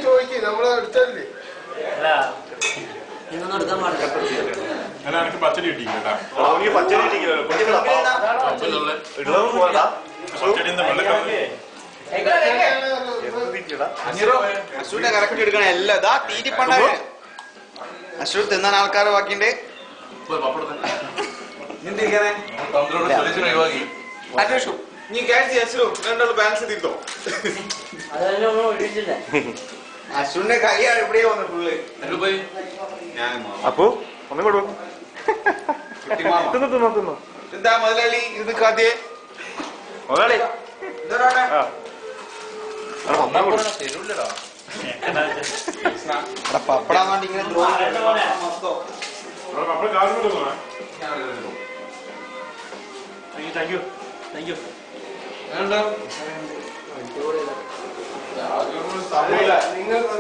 ചോദിക്കും നമ്മള് എടുത്തല്ലേ പച്ചടി കിട്ടിയില്ല അശുവിന്റെ കറക്റ്റ് എടുക്കണേ എല്ലാം ഇതാ തീറ്റിപ്പണ്ട അശു തിന്നാൻ ആൾക്കാരെ ബാക്കിണ്ട് നീ ക്യാൻസി അശു രണ്ടുള്ള ബാലൻസ് തീർത്തോ അശുവിന്റെ കൈയാണ് എവിടെയോ വന്നു ഫുള്ള് അപ്പൊ ഒന്നും കൊടുക്കും എന്താ മുതലാളി ഇത് കാദ്യേ മുതലാളി പപ്പടാൻ വേണ്ടി ഇങ്ങനെ നിങ്ങൾ ചോറ് എല്ലാവരും ഇങ്ങോട്ട്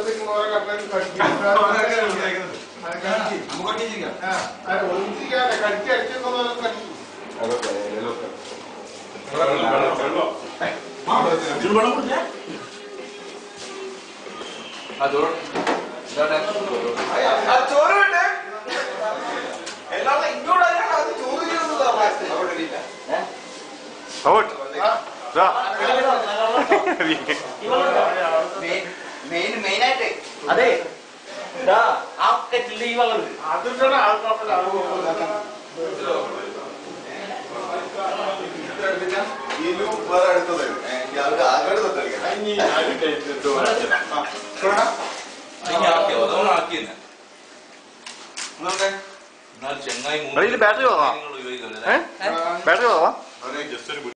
ചോറ് മെയിനായിട്ട് അതെ ആ കെറ്റിൽ ഈ വളം വേറെ അടുത്തത് ബാറ്ററി വാങ്ങാം ബാറ്ററി വാങ്ങാം